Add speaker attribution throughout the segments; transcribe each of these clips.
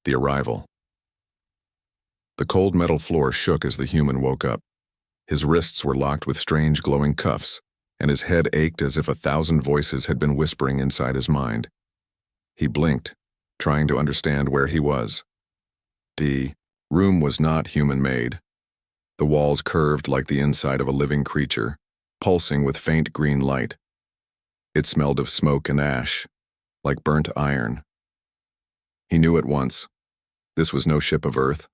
Speaker 1: The arrival. The cold metal floor shook as the human woke up. His wrists were locked with strange glowing cuffs, and his head ached as if 1,000 voices had been whispering inside his mind. He blinked, trying to understand where he was. The room was not human-made. The walls curved like the inside of a living creature, pulsing with faint green light. It smelled of smoke and ash, like burnt iron. He knew at once. This was no ship of Earth.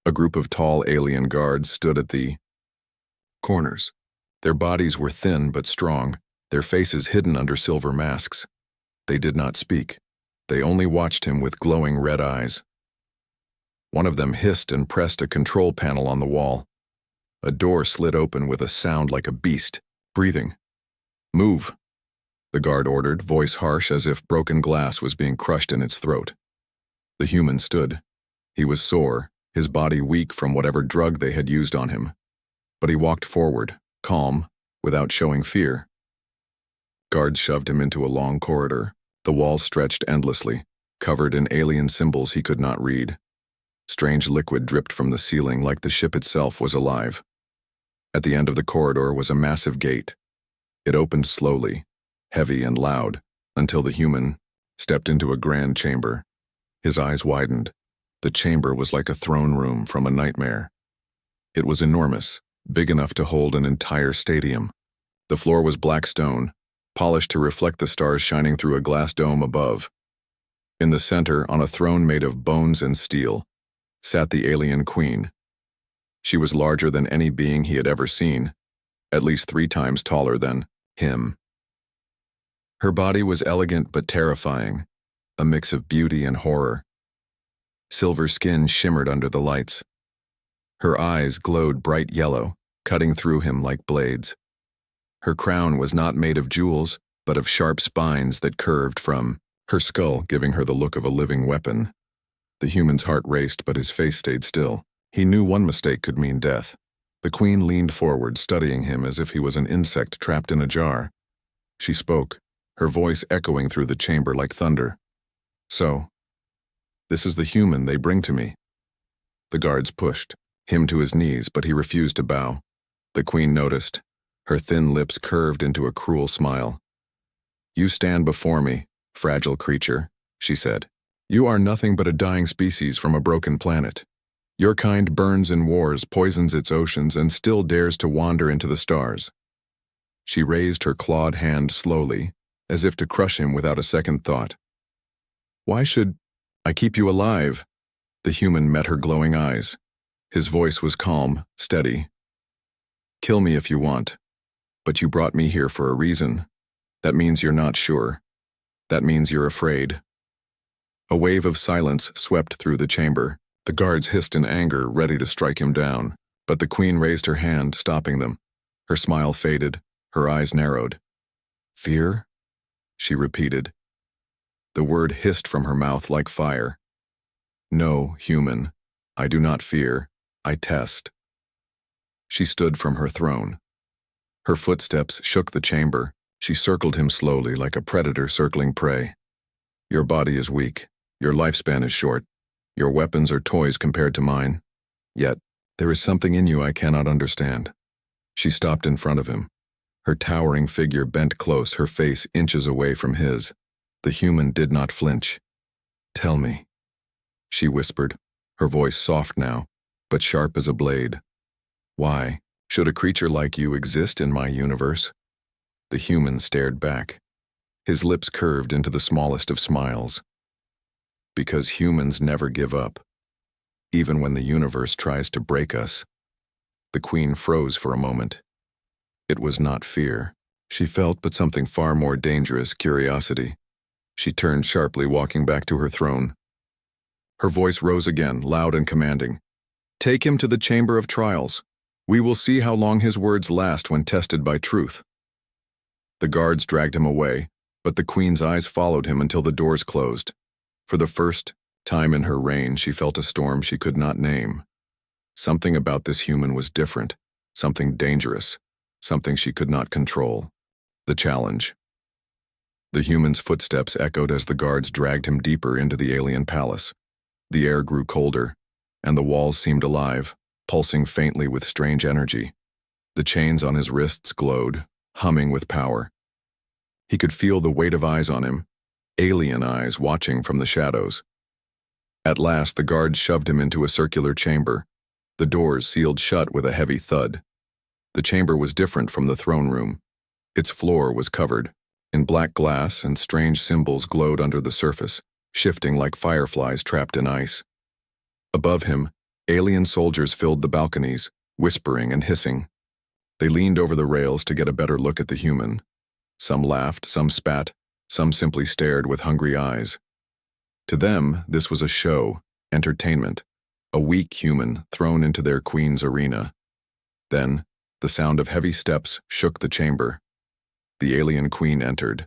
Speaker 1: A group of tall alien guards stood at the corners. Their bodies were thin but strong, their faces hidden under silver masks. They did not speak. They only watched him with glowing red eyes. One of them hissed and pressed a control panel on the wall. A door slid open with a sound like a beast, breathing. "Move," the guard ordered, voice harsh as if broken glass was being crushed in its throat. The human stood. He was sore, his body weak from whatever drug they had used on him. But he walked forward, calm, without showing fear. Guards shoved him into a long corridor. The walls stretched endlessly, covered in alien symbols he could not read. Strange liquid dripped from the ceiling like the ship itself was alive. At the end of the corridor was a massive gate. It opened slowly, heavy and loud, until the human stepped into a grand chamber. His eyes widened. The chamber was like a throne room from a nightmare. It was enormous, big enough to hold an entire stadium. The floor was black stone, polished to reflect the stars shining through a glass dome above. In the center, on a throne made of bones and steel, sat the alien queen. She was larger than any being he had ever seen, at least 3 times taller than him. Her body was elegant but terrifying, a mix of beauty and horror. Silver skin shimmered under the lights. Her eyes glowed bright yellow, cutting through him like blades. Her crown was not made of jewels, but of sharp spines that curved from her skull, giving her the look of a living weapon. The human's heart raced, but his face stayed still. He knew one mistake could mean death. The queen leaned forward, studying him as if he was an insect trapped in a jar. She spoke, her voice echoing through the chamber like thunder. "So, this is the human they bring to me." The guards pushed him to his knees, but he refused to bow. The queen noticed. Her thin lips curved into a cruel smile. "You stand before me, fragile creature," she said. "You are nothing but a dying species from a broken planet. Your kind burns in wars, poisons its oceans, and still dares to wander into the stars." She raised her clawed hand slowly, as if to crush him without a second thought. "Why should I keep you alive?" The human met her glowing eyes. His voice was calm, steady. "Kill me if you want. But you brought me here for a reason. That means you're not sure. That means you're afraid." A wave of silence swept through the chamber. The guards hissed in anger, ready to strike him down. But the queen raised her hand, stopping them. Her smile faded, her eyes narrowed. "Fear?" she repeated. The word hissed from her mouth like fire. "No, human. I do not fear. I test." She stood from her throne. Her footsteps shook the chamber. She circled him slowly like a predator circling prey. "Your body is weak. Your lifespan is short. Your weapons are toys compared to mine. Yet, there is something in you I cannot understand." She stopped in front of him. Her towering figure bent close, her face inches away from his. The human did not flinch. "Tell me," she whispered, her voice soft now, but sharp as a blade. "Why should a creature like you exist in my universe?" The human stared back. His lips curved into the smallest of smiles. "Because humans never give up, even when the universe tries to break us." The queen froze for a moment. It was not fear. She felt but something far more dangerous, curiosity. She turned sharply, walking back to her throne. Her voice rose again, loud and commanding. "Take him to the chamber of trials. We will see how long his words last when tested by truth." The guards dragged him away, but the queen's eyes followed him until the doors closed. For the first time in her reign, she felt a storm she could not name. Something about this human was different, something dangerous, something she could not control. The challenge. The human's footsteps echoed as the guards dragged him deeper into the alien palace. The air grew colder, and the walls seemed alive, pulsing faintly with strange energy. The chains on his wrists glowed, humming with power. He could feel the weight of eyes on him, alien eyes watching from the shadows. At last, the guards shoved him into a circular chamber. The doors sealed shut with a heavy thud. The chamber was different from the throne room. Its floor was covered in black glass, and strange symbols glowed under the surface, shifting like fireflies trapped in ice. Above him, alien soldiers filled the balconies, whispering and hissing. They leaned over the rails to get a better look at the human. Some laughed, some spat, some simply stared with hungry eyes. To them, this was a show, entertainment, a weak human thrown into their queen's arena. Then, the sound of heavy steps shook the chamber. The alien queen entered.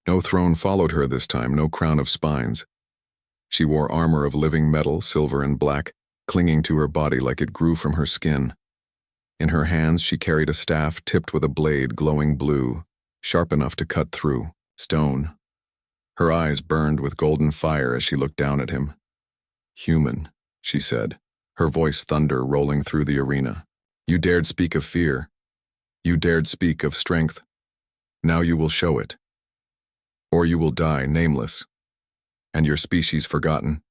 Speaker 1: No throne followed her this time, no crown of spines. She wore armor of living metal, silver and black, clinging to her body like it grew from her skin. In her hands she carried a staff tipped with a blade glowing blue, sharp enough to cut through stone. Her eyes burned with golden fire as she looked down at him. "Human," she said, her voice thunder rolling through the arena. "You dared speak of fear. You dared speak of strength. Now you will show it. Or you will die nameless, and your species forgotten."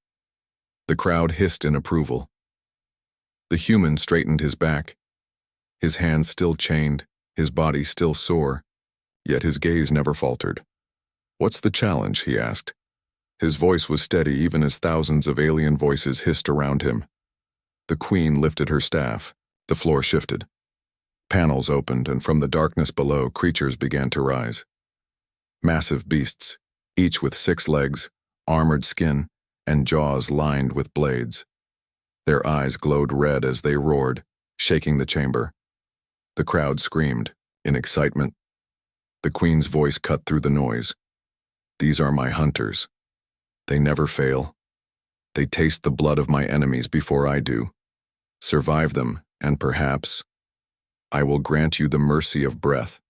Speaker 1: The crowd hissed in approval. The human straightened his back, his hands still chained, his body still sore, yet his gaze never faltered. "What's the challenge?" he asked. His voice was steady even as thousands of alien voices hissed around him. The queen lifted her staff. The floor shifted. Panels opened, and from the darkness below, creatures began to rise. Massive beasts, each with 6 legs, armored skin, and jaws lined with blades. Their eyes glowed red as they roared, shaking the chamber. The crowd screamed, in excitement. The queen's voice cut through the noise. "These are my hunters. They never fail. They taste the blood of my enemies before I do. Survive them, and perhaps I will grant you the mercy of breath.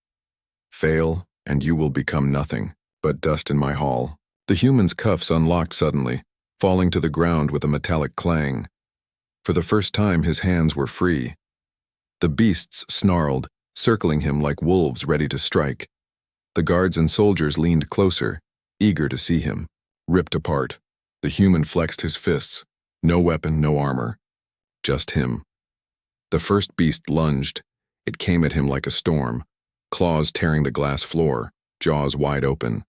Speaker 1: Fail, and you will become nothing but dust in my hall." The human's cuffs unlocked suddenly, falling to the ground with a metallic clang. For the first time, his hands were free. The beasts snarled, circling him like wolves ready to strike. The guards and soldiers leaned closer, eager to see him. Ripped apart, the human flexed his fists. No weapon, no armor. Just him. The first beast lunged. It came at him like a storm, claws tearing the glass floor, jaws wide open.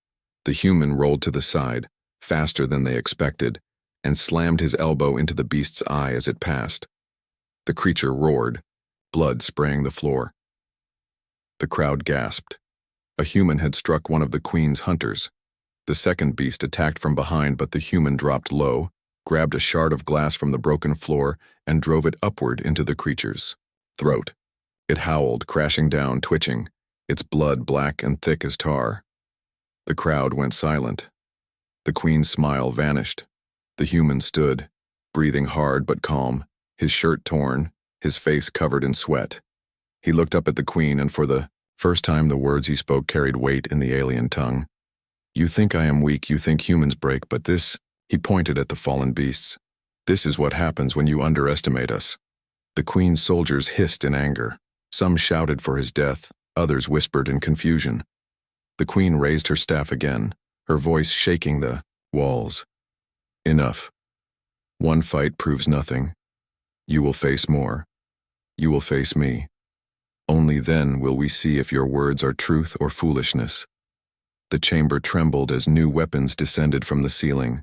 Speaker 1: The human rolled to the side, faster than they expected, and slammed his elbow into the beast's eye as it passed. The creature roared, blood spraying the floor. The crowd gasped. A human had struck one of the queen's hunters. The second beast attacked from behind, but the human dropped low, grabbed a shard of glass from the broken floor, and drove it upward into the creature's throat. It howled, crashing down, twitching, its blood black and thick as tar. The crowd went silent. The queen's smile vanished. The human stood, breathing hard but calm, his shirt torn, his face covered in sweat. He looked up at the queen, and for the first time the words he spoke carried weight in the alien tongue. "You think I am weak, you think humans break, but this," he pointed at the fallen beasts, "this is what happens when you underestimate us." The queen's soldiers hissed in anger. Some shouted for his death, others whispered in confusion. The queen raised her staff again, her voice shaking the walls. "Enough. One fight proves nothing. You will face more. You will face me. Only then will we see if your words are truth or foolishness." The chamber trembled as new weapons descended from the ceiling.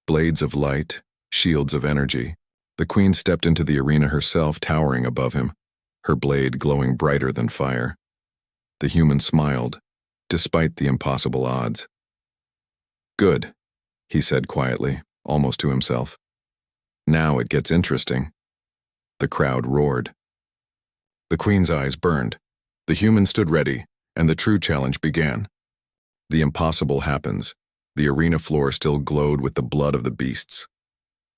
Speaker 1: Blades of light, shields of energy. The queen stepped into the arena herself, towering above him, her blade glowing brighter than fire. The human smiled, despite the impossible odds. "Good," he said quietly, almost to himself. "Now it gets interesting." The crowd roared. The queen's eyes burned. The human stood ready, and the true challenge began. The impossible happens. The arena floor still glowed with the blood of the beasts.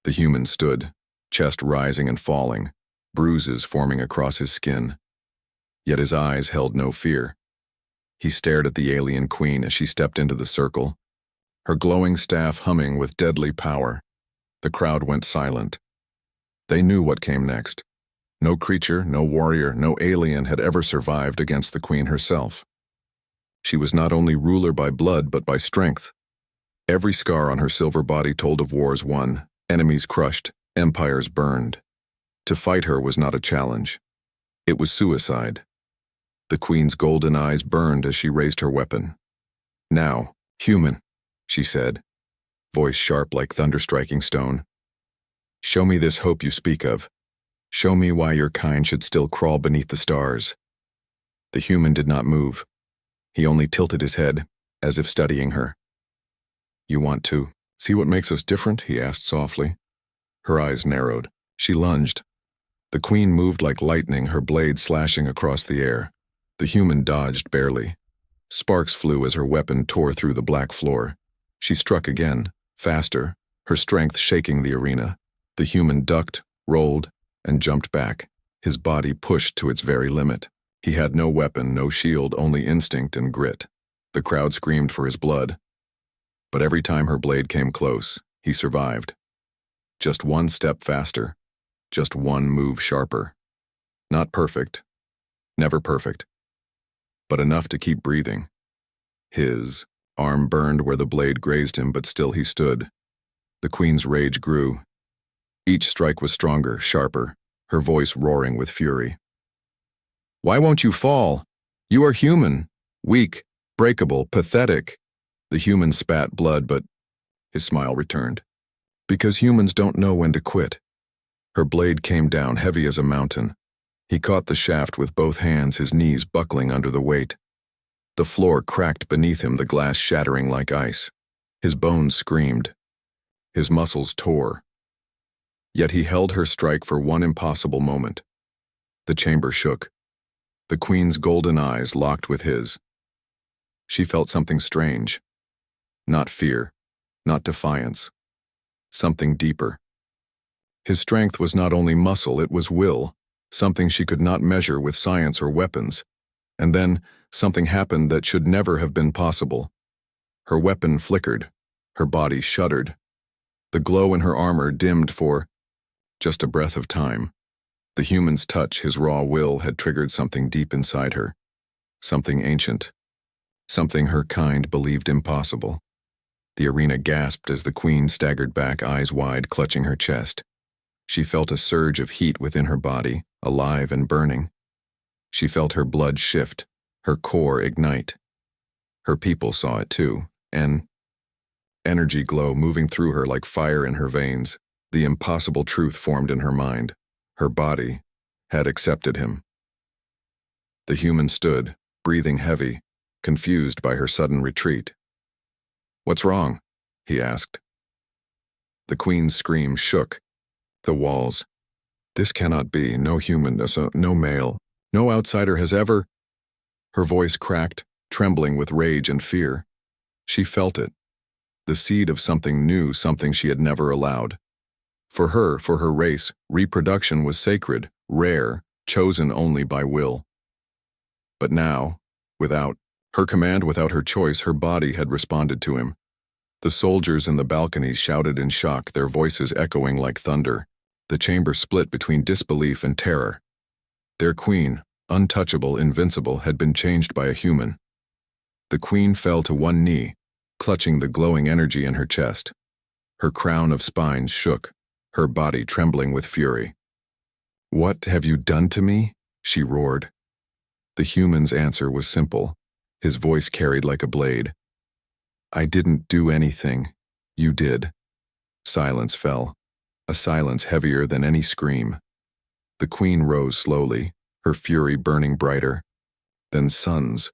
Speaker 1: The human stood, chest rising and falling, bruises forming across his skin. Yet his eyes held no fear. He stared at the alien queen as she stepped into the circle, her glowing staff humming with deadly power. The crowd went silent. They knew what came next. No creature, no warrior, no alien had ever survived against the queen herself. She was not only ruler by blood, but by strength. Every scar on her silver body told of wars won, enemies crushed, empires burned. To fight her was not a challenge. It was suicide. The queen's golden eyes burned as she raised her weapon. "Now, human," she said, voice sharp like thunder striking stone. "Show me this hope you speak of. Show me why your kind should still crawl beneath the stars." The human did not move. He only tilted his head, as if studying her. "You want to see what makes us different?" he asked softly. Her eyes narrowed. She lunged. The queen moved like lightning, her blade slashing across the air. The human dodged barely. Sparks flew as her weapon tore through the black floor. She struck again, faster, her strength shaking the arena. The human ducked, rolled, and jumped back, his body pushed to its very limit. He had no weapon, no shield, only instinct and grit. The crowd screamed for his blood. But every time her blade came close, he survived. Just one step faster, just one move sharper. Not perfect, never perfect, but enough to keep breathing. His arm burned where the blade grazed him, but still he stood. The queen's rage grew. Each strike was stronger, sharper, her voice roaring with fury. "Why won't you fall? You are human, weak, breakable, pathetic." The human spat blood, but his smile returned. "Because humans don't know when to quit." Her blade came down, heavy as a mountain. He caught the shaft with both hands, his knees buckling under the weight. The floor cracked beneath him, the glass shattering like ice. His bones screamed. His muscles tore. Yet he held her strike for one impossible moment. The chamber shook. The queen's golden eyes locked with his. She felt something strange. Not fear, not defiance. Something deeper. His strength was not only muscle, it was will, something she could not measure with science or weapons. And then, something happened that should never have been possible. Her weapon flickered. Her body shuddered. The glow in her armor dimmed for just a breath of time. The human's touch, his raw will, had triggered something deep inside her. Something ancient. Something her kind believed impossible. The arena gasped as the queen staggered back, eyes wide, clutching her chest. She felt a surge of heat within her body, alive and burning. She felt her blood shift, her core ignite. Her people saw it too, an energy glow moving through her like fire in her veins. The impossible truth formed in her mind. Her body had accepted him. The human stood, breathing heavy, confused by her sudden retreat. "What's wrong?" he asked. The queen's scream shook. The walls. "This cannot be. No human, no male, no outsider has ever—" Her voice cracked, trembling with rage and fear. She felt it. The seed of something new, something she had never allowed. For her race, reproduction was sacred, rare, chosen only by will. But now, without her command, without her choice, her body had responded to him. The soldiers in the balconies shouted in shock, their voices echoing like thunder. The chamber split between disbelief and terror. Their queen, untouchable, invincible, had been changed by a human. The queen fell to one knee, clutching the glowing energy in her chest. Her crown of spines shook, her body trembling with fury. "What have you done to me?" she roared. The human's answer was simple, his voice carried like a blade. "I didn't do anything. You did." Silence fell, a silence heavier than any scream. The queen rose slowly, her fury burning brighter. Then suns.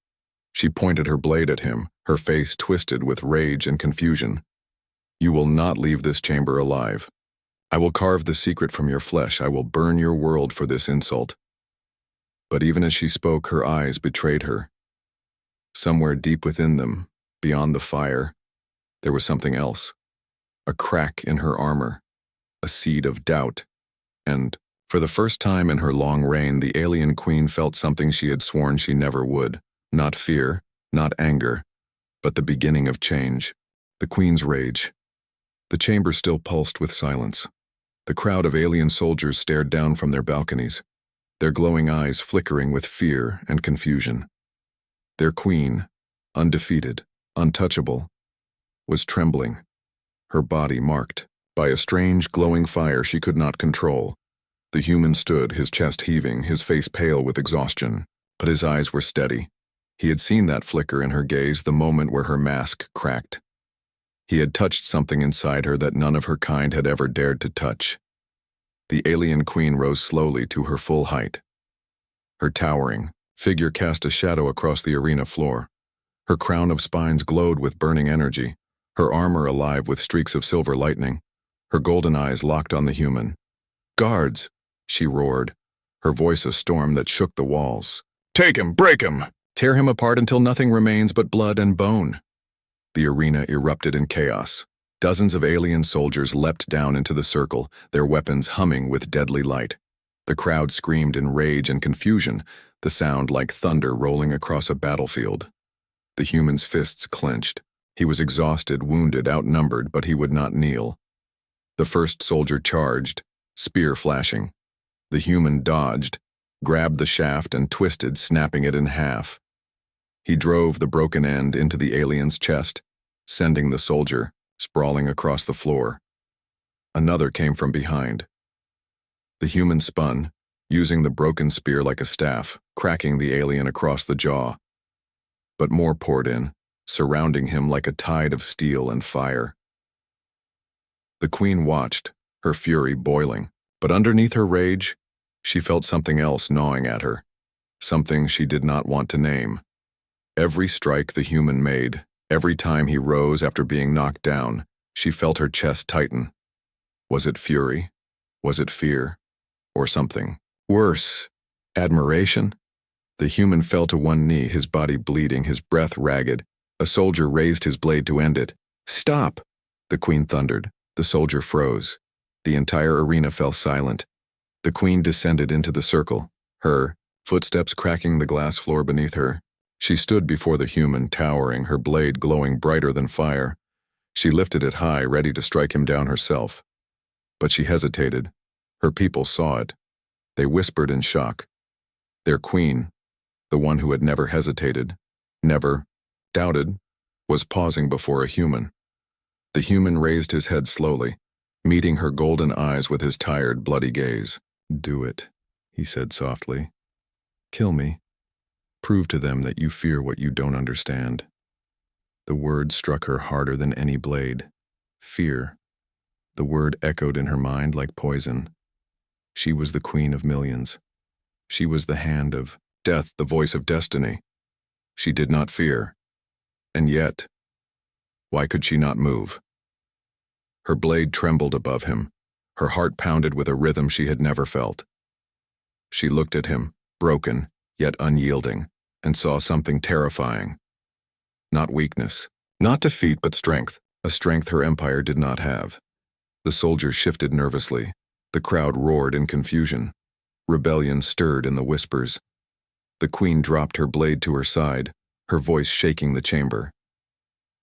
Speaker 1: She pointed her blade at him, her face twisted with rage and confusion. "You will not leave this chamber alive. I will carve the secret from your flesh. I will burn your world for this insult." But even as she spoke, her eyes betrayed her. Somewhere deep within them, beyond the fire, there was something else. A crack in her armor, a seed of doubt. And, for the first time in her long reign, the alien queen felt something she had sworn she never would. Not fear, not anger, but the beginning of change. The queen's rage. The chamber still pulsed with silence. The crowd of alien soldiers stared down from their balconies, their glowing eyes flickering with fear and confusion. Their queen, undefeated, untouchable, was trembling, her body marked by a strange glowing fire she could not control. The human stood, his chest heaving, his face pale with exhaustion, but his eyes were steady. He had seen that flicker in her gaze the moment where her mask cracked. He had touched something inside her that none of her kind had ever dared to touch. The alien queen rose slowly to her full height. Her towering figure cast a shadow across the arena floor. Her crown of spines glowed with burning energy, her armor alive with streaks of silver lightning. Her golden eyes locked on the human. "Guards!" she roared, her voice a storm that shook the walls. "Take him! Break him! Tear him apart until nothing remains but blood and bone!" The arena erupted in chaos. Dozens of alien soldiers leapt down into the circle, their weapons humming with deadly light. The crowd screamed in rage and confusion, the sound like thunder rolling across a battlefield. The human's fists clenched. He was exhausted, wounded, outnumbered, but he would not kneel. The first soldier charged, spear flashing. The human dodged, grabbed the shaft and twisted, snapping it in half. He drove the broken end into the alien's chest, sending the soldier sprawling across the floor. Another came from behind. The human spun, using the broken spear like a staff, cracking the alien across the jaw. But more poured in, surrounding him like a tide of steel and fire. The queen watched, her fury boiling, but underneath her rage, she felt something else gnawing at her, something she did not want to name. Every strike the human made, every time he rose after being knocked down, she felt her chest tighten. Was it fury? Was it fear? Or something worse? Admiration? The human fell to one knee, his body bleeding, his breath ragged. A soldier raised his blade to end it. "Stop!" the queen thundered. The soldier froze. The entire arena fell silent. The queen descended into the circle, her footsteps cracking the glass floor beneath her. She stood before the human, towering, her blade glowing brighter than fire. She lifted it high, ready to strike him down herself. But she hesitated. Her people saw it. They whispered in shock. Their queen, the one who had never hesitated, never doubted, was pausing before a human. The human raised his head slowly, meeting her golden eyes with his tired, bloody gaze. "Do it," he said softly. "Kill me. Prove to them that you fear what you don't understand." The word struck her harder than any blade. Fear. The word echoed in her mind like poison. She was the queen of millions. She was the hand of death, the voice of destiny. She did not fear. And yet, why could she not move? Her blade trembled above him. Her heart pounded with a rhythm she had never felt. She looked at him, broken, yet unyielding, and saw something terrifying. Not weakness, not defeat, but strength, a strength her empire did not have. The soldiers shifted nervously. The crowd roared in confusion. Rebellion stirred in the whispers. The queen dropped her blade to her side, her voice shaking the chamber.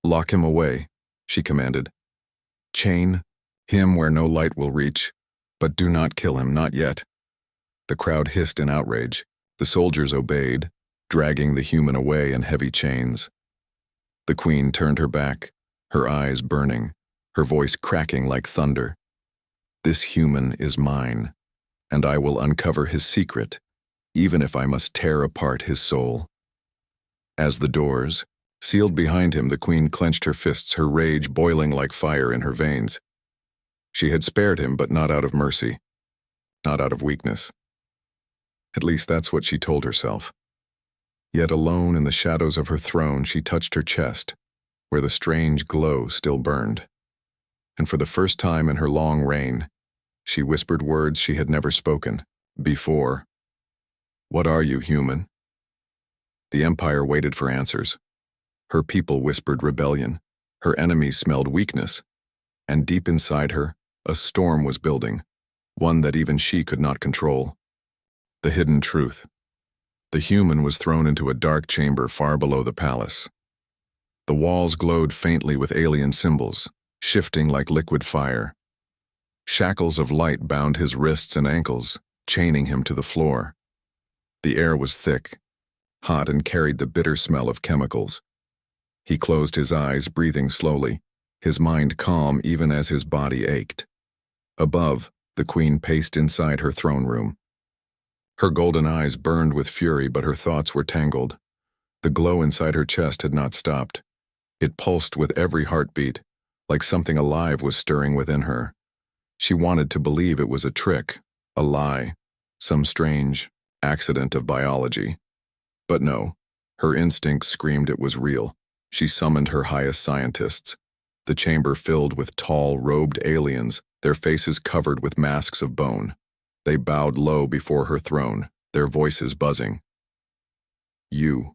Speaker 1: "Lock him away," she commanded. "Chain him where no light will reach, but do not kill him, not yet." The crowd hissed in outrage. The soldiers obeyed, dragging the human away in heavy chains. The queen turned her back, her eyes burning, her voice cracking like thunder. "This human is mine, and I will uncover his secret, even if I must tear apart his soul." As the doors sealed behind him, the queen clenched her fists, her rage boiling like fire in her veins. She had spared him, but not out of mercy, not out of weakness. At least that's what she told herself. Yet alone in the shadows of her throne, she touched her chest, where the strange glow still burned. And for the first time in her long reign, she whispered words she had never spoken before. "What are you, human?" The empire waited for answers. Her people whispered rebellion. Her enemies smelled weakness. And deep inside her, a storm was building, one that even she could not control. The hidden truth. The human was thrown into a dark chamber far below the palace. The walls glowed faintly with alien symbols, shifting like liquid fire. Shackles of light bound his wrists and ankles, chaining him to the floor. The air was thick, hot, and carried the bitter smell of chemicals. He closed his eyes, breathing slowly, his mind calm even as his body ached. Above, the queen paced inside her throne room. Her golden eyes burned with fury, but her thoughts were tangled. The glow inside her chest had not stopped. It pulsed with every heartbeat, like something alive was stirring within her. She wanted to believe it was a trick, a lie, some strange accident of biology. But no, her instincts screamed it was real. She summoned her highest scientists. The chamber filled with tall, robed aliens, their faces covered with masks of bone. They bowed low before her throne, their voices buzzing. "You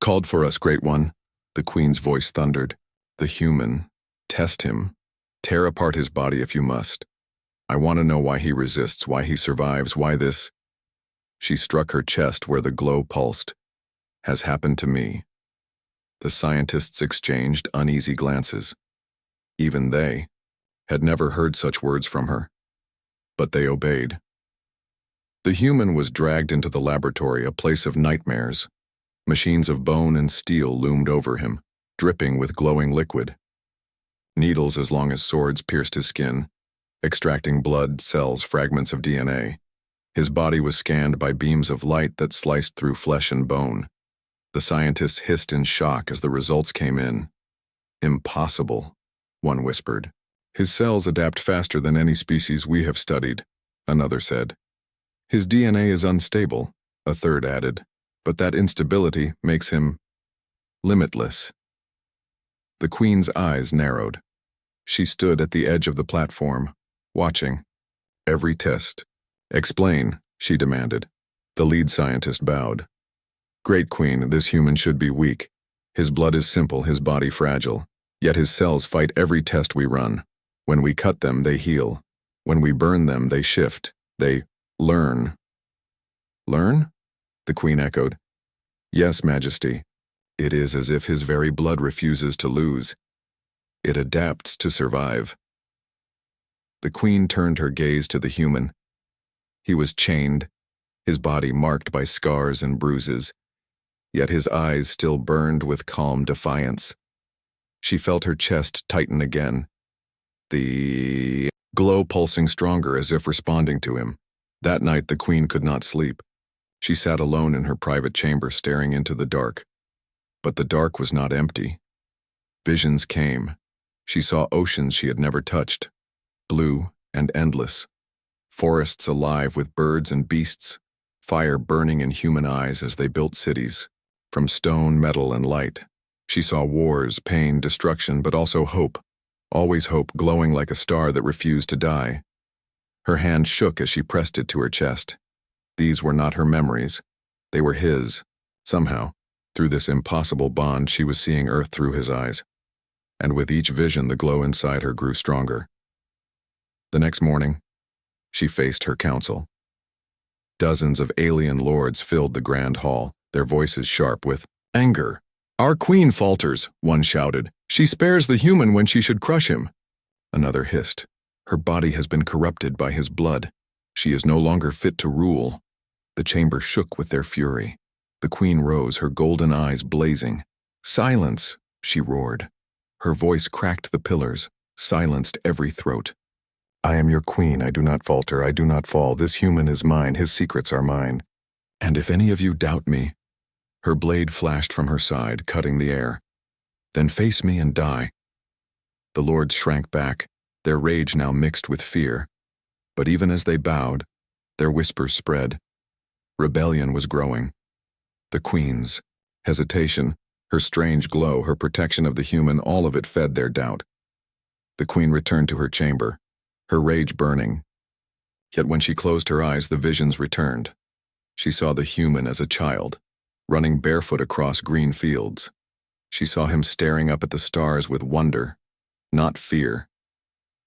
Speaker 1: called for us, Great One," the queen's voice thundered. "The human. Test him. Tear apart his body if you must. I want to know why he resists, why he survives, why this—" She struck her chest where the glow pulsed. "Has happened to me." The scientists exchanged uneasy glances. Even they had never heard such words from her. But they obeyed. The human was dragged into the laboratory, a place of nightmares. Machines of bone and steel loomed over him, dripping with glowing liquid. Needles as long as swords pierced his skin, extracting blood, cells, fragments of DNA. His body was scanned by beams of light that sliced through flesh and bone. The scientists hissed in shock as the results came in. "Impossible," one whispered. "His cells adapt faster than any species we have studied," another said. "His DNA is unstable," a third added, "but that instability makes him limitless." The queen's eyes narrowed. She stood at the edge of the platform, watching every test. "Explain," she demanded. The lead scientist bowed. "Great Queen, this human should be weak. His blood is simple, his body fragile. Yet his cells fight every test we run. When we cut them, they heal. When we burn them, they shift. They learn." "Learn?" the queen echoed. "Yes, Majesty. It is as if his very blood refuses to lose. It adapts to survive." The queen turned her gaze to the human. He was chained, his body marked by scars and bruises, yet his eyes still burned with calm defiance. She felt her chest tighten again, the glow pulsing stronger as if responding to him. That night the queen could not sleep. She sat alone in her private chamber staring into the dark. But the dark was not empty. Visions came. She saw oceans she had never touched, blue and endless. Forests alive with birds and beasts, fire burning in human eyes as they built cities. From stone, metal, and light, she saw wars, pain, destruction, but also hope. Always hope, glowing like a star that refused to die. Her hand shook as she pressed it to her chest. These were not her memories. They were his. Somehow, through this impossible bond, she was seeing Earth through his eyes. And with each vision, the glow inside her grew stronger. The next morning, she faced her council. Dozens of alien lords filled the grand hall, their voices sharp with anger. "Our queen falters," one shouted. "She spares the human when she should crush him." Another hissed. "Her body has been corrupted by his blood. She is no longer fit to rule." The chamber shook with their fury. The queen rose, her golden eyes blazing. "Silence," she roared. Her voice cracked the pillars, silenced every throat. "I am your queen. I do not falter. I do not fall. This human is mine. His secrets are mine. And if any of you doubt me—" Her blade flashed from her side, cutting the air. "Then face me and die." The lords shrank back, their rage now mixed with fear. But even as they bowed, their whispers spread. Rebellion was growing. The queen's hesitation, her strange glow, her protection of the human, all of it fed their doubt. The queen returned to her chamber, her rage burning. Yet when she closed her eyes, the visions returned. She saw the human as a child, running barefoot across green fields. She saw him staring up at the stars with wonder, not fear.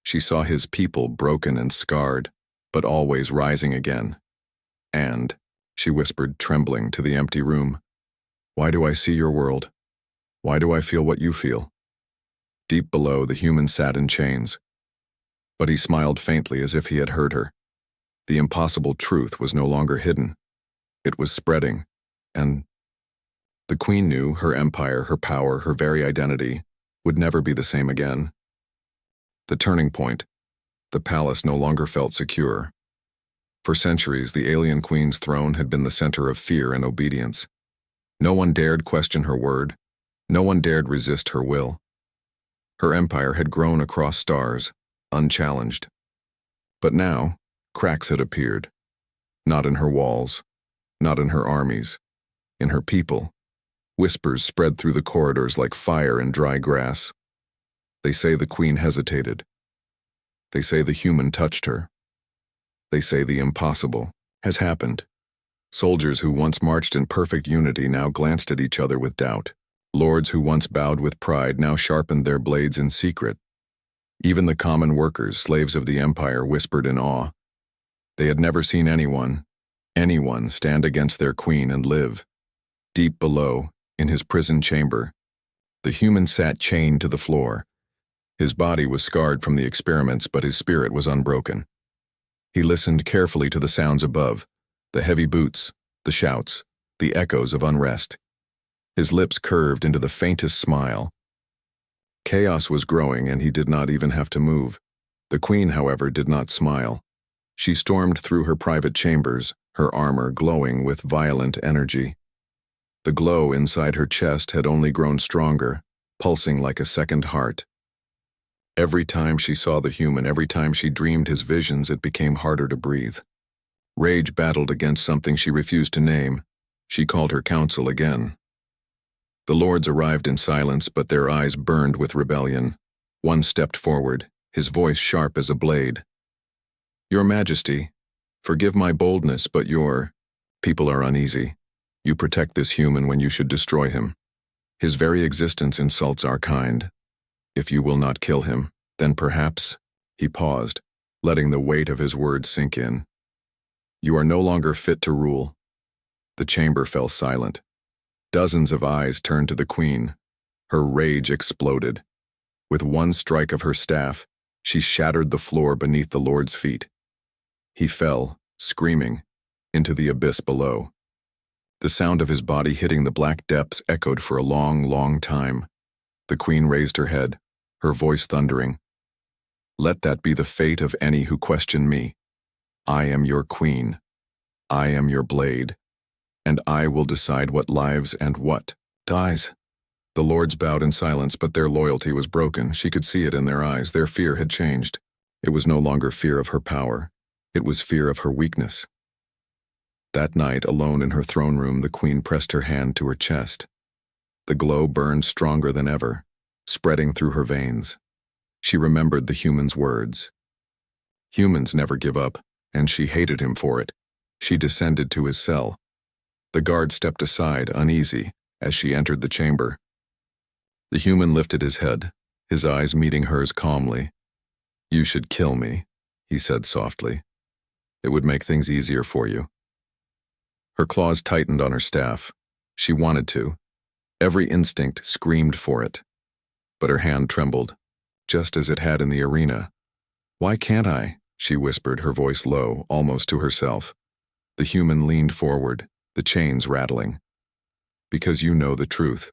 Speaker 1: She saw his people broken and scarred, but always rising again. "And," she whispered, trembling, to the empty room, "why do I see your world? Why do I feel what you feel?" Deep below, the human sat in chains. But he smiled faintly as if he had heard her. The impossible truth was no longer hidden. It was spreading, and the queen knew her empire, her power, her very identity would never be the same again. The turning point. The palace no longer felt secure. For centuries, the alien queen's throne had been the center of fear and obedience. No one dared question her word. No one dared resist her will. Her empire had grown across stars, unchallenged. But now, cracks had appeared. Not in her walls, not in her armies, in her people. Whispers spread through the corridors like fire in dry grass. They say the queen hesitated. They say the human touched her. They say the impossible has happened. Soldiers who once marched in perfect unity now glanced at each other with doubt. Lords who once bowed with pride now sharpened their blades in secret. Even the common workers, slaves of the empire, whispered in awe. They had never seen anyone stand against their queen and live. Deep below, in his prison chamber, the human sat chained to the floor. His body was scarred from the experiments, but his spirit was unbroken. He listened carefully to the sounds above, the heavy boots, the shouts, the echoes of unrest. His lips curved into the faintest smile. Chaos was growing, and he did not even have to move. The queen, however, did not smile. She stormed through her private chambers, her armor glowing with violent energy. The glow inside her chest had only grown stronger, pulsing like a second heart. Every time she saw the human, every time she dreamed his visions, it became harder to breathe. Rage battled against something she refused to name. She called her council again. The lords arrived in silence, but their eyes burned with rebellion. One stepped forward, his voice sharp as a blade. "Your Majesty, forgive my boldness, but your people are uneasy. You protect this human when you should destroy him. His very existence insults our kind. If you will not kill him, then perhaps—" He paused, letting the weight of his words sink in. "You are no longer fit to rule." The chamber fell silent. Dozens of eyes turned to the queen. Her rage exploded. With one strike of her staff, she shattered the floor beneath the lord's feet. He fell, screaming, into the abyss below. The sound of his body hitting the black depths echoed for a long, long time. The queen raised her head, her voice thundering. "Let that be the fate of any who question me. I am your queen. I am your blade. And I will decide what lives and what dies." The lords bowed in silence, but their loyalty was broken. She could see it in their eyes. Their fear had changed. It was no longer fear of her power. It was fear of her weakness. That night, alone in her throne room, the queen pressed her hand to her chest. The glow burned stronger than ever, spreading through her veins. She remembered the human's words. Humans never give up, and she hated him for it. She descended to his cell. The guard stepped aside, uneasy, as she entered the chamber. The human lifted his head, his eyes meeting hers calmly. "You should kill me," he said softly. "It would make things easier for you." Her claws tightened on her staff. She wanted to. Every instinct screamed for it. But her hand trembled, just as it had in the arena. "Why can't I?" she whispered, her voice low, almost to herself. The human leaned forward, the chains rattling. "Because you know the truth.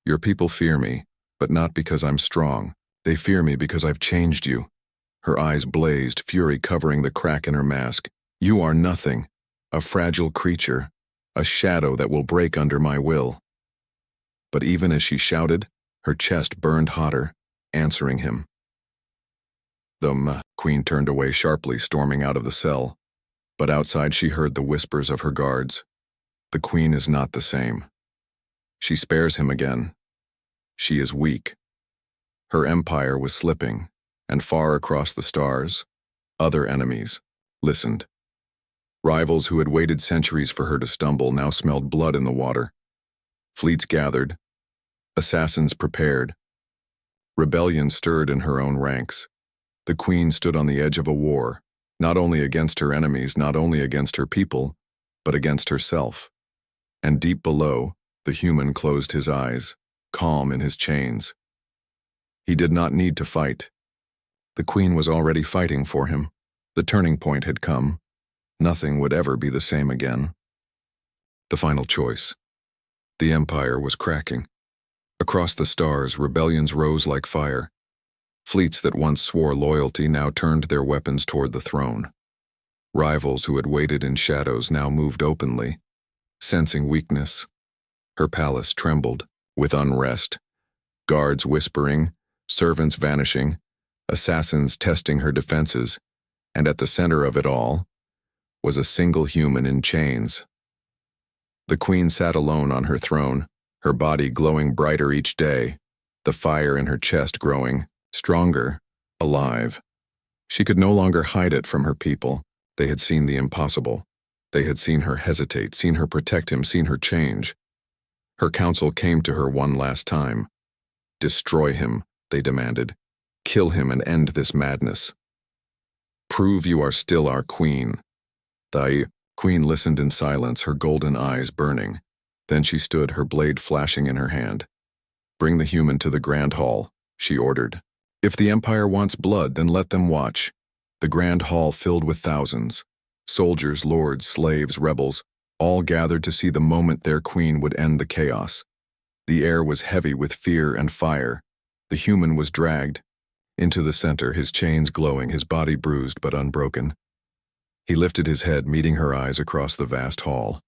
Speaker 1: Your people fear me, but not because I'm strong. They fear me because I've changed you." Her eyes blazed, fury covering the crack in her mask. "You are nothing, a fragile creature, a shadow that will break under my will." But even as she shouted, her chest burned hotter, answering him. The queen turned away sharply, storming out of the cell. But outside she heard the whispers of her guards. The queen is not the same. She spares him again. She is weak. Her empire was slipping, and far across the stars, other enemies listened. Rivals who had waited centuries for her to stumble now smelled blood in the water. Fleets gathered. Assassins prepared. Rebellion stirred in her own ranks. The queen stood on the edge of a war, not only against her enemies, not only against her people, but against herself. And deep below, the human closed his eyes, calm in his chains. He did not need to fight. The Queen was already fighting for him. The turning point had come. Nothing would ever be the same again. The final choice. The Empire was cracking. Across the stars, rebellions rose like fire. Fleets that once swore loyalty now turned their weapons toward the throne. Rivals who had waited in shadows now moved openly. Sensing weakness, her palace trembled with unrest. Guards whispering, servants vanishing, assassins testing her defenses, and at the center of it all was a single human in chains. The Queen sat alone on her throne, her body glowing brighter each day, the fire in her chest growing, stronger, alive. She could no longer hide it from her people. They had seen the impossible. They had seen her hesitate, seen her protect him, seen her change. Her counsel came to her one last time. Destroy him, they demanded. Kill him and end this madness. Prove you are still our queen. The Queen listened in silence, her golden eyes burning. Then she stood, her blade flashing in her hand. Bring the human to the Grand Hall, she ordered. If the Empire wants blood, then let them watch. The Grand Hall filled with thousands. Soldiers, lords, slaves, rebels, all gathered to see the moment their queen would end the chaos. The air was heavy with fear and fire. The human was dragged into the center, his chains glowing, his body bruised but unbroken. He lifted his head, meeting her eyes across the vast hall.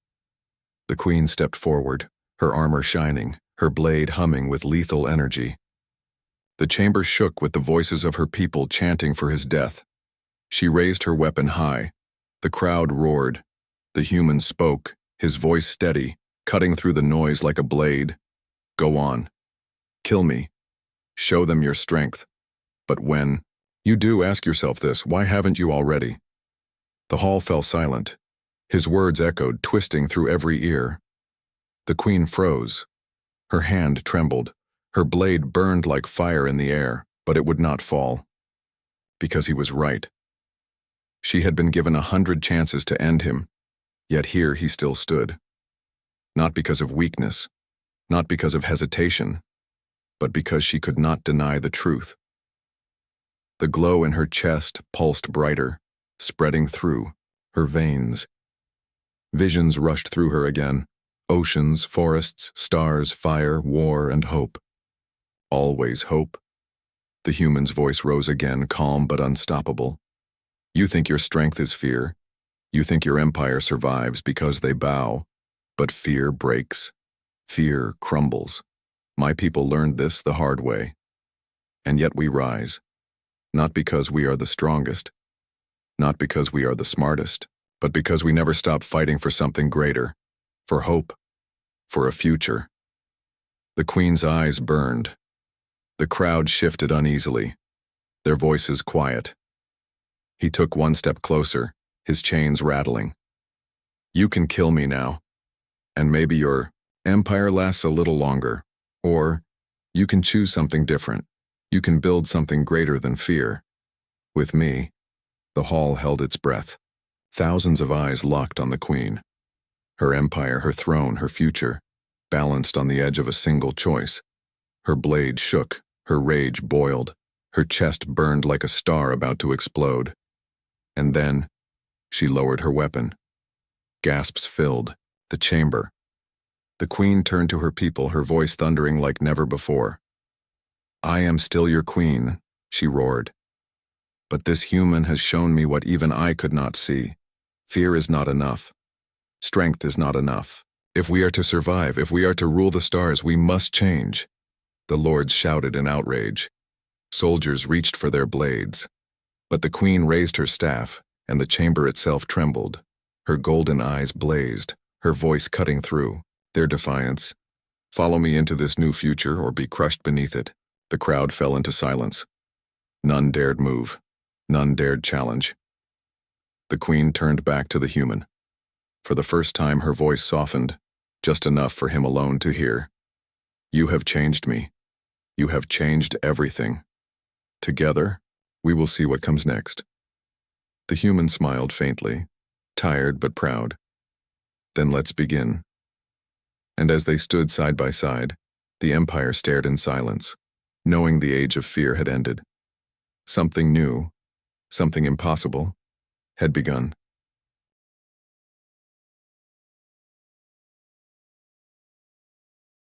Speaker 1: The Queen stepped forward, her armor shining, her blade humming with lethal energy. The chamber shook with the voices of her people chanting for his death. She raised her weapon high. The crowd roared. The human spoke, his voice steady, cutting through the noise like a blade. Go on. Kill me. Show them your strength. But when you do, ask yourself this, why haven't you already? The hall fell silent. His words echoed, twisting through every ear. The Queen froze. Her hand trembled. Her blade burned like fire in the air, but it would not fall. Because he was right. She had been given 100 chances to end him, yet here he still stood. Not because of weakness, not because of hesitation, but because she could not deny the truth. The glow in her chest pulsed brighter, spreading through her veins. Visions rushed through her again. Oceans, forests, stars, fire, war, and hope. Always hope. The human's voice rose again, calm but unstoppable. You think your strength is fear. You think your empire survives because they bow. But fear breaks. Fear crumbles. My people learned this the hard way. And yet we rise. Not because we are the strongest. Not because we are the smartest. But because we never stop fighting for something greater. For hope. For a future. The Queen's eyes burned. The crowd shifted uneasily. Their voices quiet. He took one step closer, his chains rattling. You can kill me now. And maybe your empire lasts a little longer. Or you can choose something different. You can build something greater than fear. With me. The hall held its breath. Thousands of eyes locked on the Queen. Her empire, her throne, her future, balanced on the edge of a single choice. Her blade shook, her rage boiled, her chest burned like a star about to explode. And then, she lowered her weapon. Gasps filled the chamber. The Queen turned to her people, her voice thundering like never before. I am still your queen, she roared. But this human has shown me what even I could not see. Fear is not enough. Strength is not enough. If we are to survive, if we are to rule the stars, we must change. The lords shouted in outrage. Soldiers reached for their blades. But the Queen raised her staff, and the chamber itself trembled. Her golden eyes blazed, her voice cutting through. Their defiance. Follow me into this new future or be crushed beneath it. The crowd fell into silence. None dared move. None dared challenge. The Queen turned back to the human. For the first time her voice softened, just enough for him alone to hear. You have changed me. You have changed everything. Together, we will see what comes next. The human smiled faintly, tired but proud. Then let's begin. And as they stood side by side, the Empire stared in silence. knowing the age of fear had ended. Something new, something impossible, had begun.